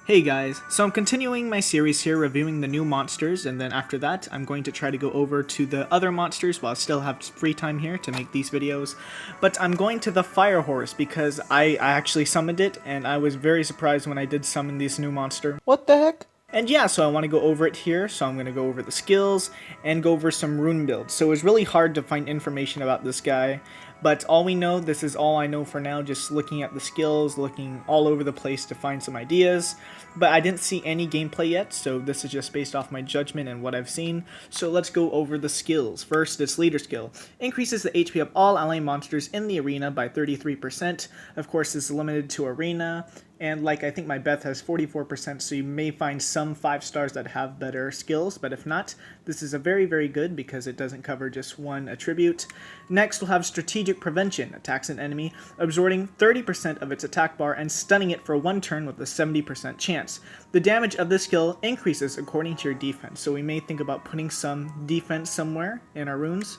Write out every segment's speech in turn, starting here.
Hey guys, so I'm continuing my series here reviewing the new monsters, and then after that I'm going to try to go over to the other monsters while I still have free time here to make these videos. But I'm going to the Fire Horus because I actually summoned it, and I was very surprised when I did summon this new monster. What the heck? And yeah, so I want to go over it here, so I'm going to go over the skills and go over some rune builds. So it was really hard to find information about this guy, but all we know, this is all I know for now, just looking at the skills, looking all over the place to find some ideas. But I didn't see any gameplay yet, so this is just based off my judgment and what I've seen. So let's go over the skills. First, its leader skill. Increases the HP of all ally monsters in the arena by 33%. Of course, this is limited to arena. And like I think my Beth has 44%, so you may find some 5 stars that have better skills, but if not, this is a very, very good because it doesn't cover just one attribute. Next, we'll have Strategic Prevention. Attacks an enemy, absorbing 30% of its attack bar and stunning it for 1 turn with a 70% chance. The damage of this skill increases according to your defense, so we may think about putting some defense somewhere in our runes.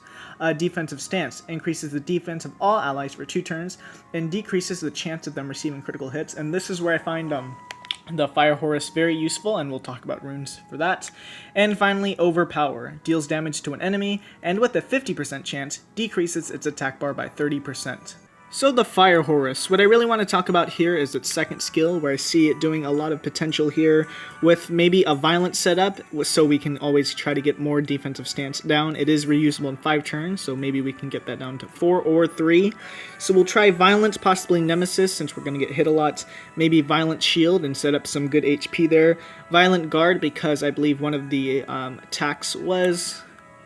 Defensive Stance increases the defense of all allies for 2 turns and decreases the chance of them receiving critical hits, and this is where I find the Fire Horus very useful, and we'll talk about runes for that. And finally, Overpower. Deals damage to an enemy, and with a 50% chance, decreases its attack bar by 30%. So the Fire Horus, what I really want to talk about here is its second skill, where I see it doing a lot of potential here with maybe a violent setup, so we can always try to get more defensive stance down. It is reusable in 5 turns, so maybe we can get that down to 4 or 3. So we'll try Violence, possibly Nemesis, since we're going to get hit a lot. Maybe Violent Shield and set up some good HP there. Violent Guard, because I believe one of the attacks was...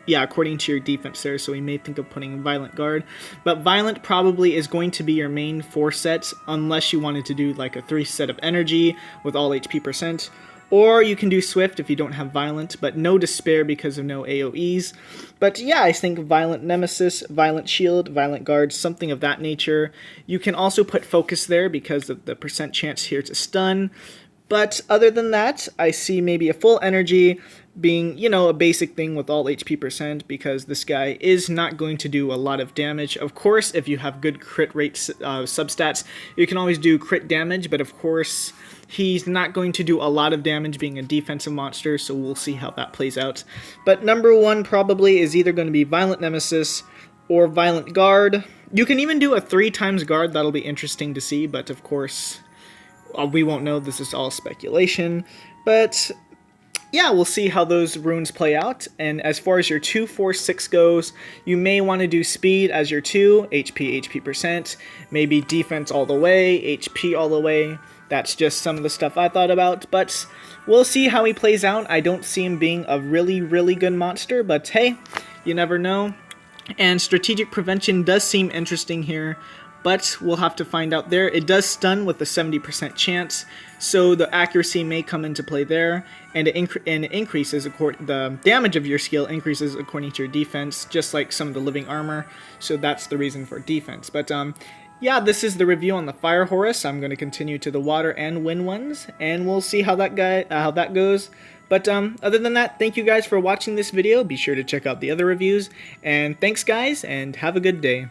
yeah, according to your defense there, so we may think of putting Violent Guard. But Violent probably is going to be your main 4 sets, unless you wanted to do like a 3 set of Energy with all HP percent. Or you can do Swift if you don't have Violent, but no Despair because of no AoEs. But yeah, I think Violent Nemesis, Violent Shield, Violent Guard, something of that nature. You can also put Focus there because of the percent chance here to stun. But other than that, I see maybe a full energy being, you know, a basic thing with all HP percent, because this guy is not going to do a lot of damage. Of course, if you have good crit rate substats, you can always do crit damage, but of course, he's not going to do a lot of damage being a defensive monster, so we'll see how that plays out. But number 1 probably is either going to be Violent Nemesis or Violent Guard. You can even do a 3 times Guard, that'll be interesting to see, but of course... we won't know, this is all speculation, but yeah, we'll see how those runes play out. And as far as your 2, 4, 6 goes, you may want to do speed as your 2, HP percent, maybe defense all the way, HP all the way. That's just some of the stuff I thought about, but we'll see how he plays out. I don't see him being a really, really good monster, but hey, you never know. And Strategic Prevention does seem interesting here, but we'll have to find out there. It does stun with a 70% chance, so the accuracy may come into play there, and it increases the damage of your skill increases according to your defense, just like some of the living armor. So that's the reason for defense. But yeah, this is the review on the Fire Horus. I'm going to continue to the water and wind ones, and we'll see how that goes. But other than that, thank you guys for watching this video. Be sure to check out the other reviews, and thanks guys, and have a good day.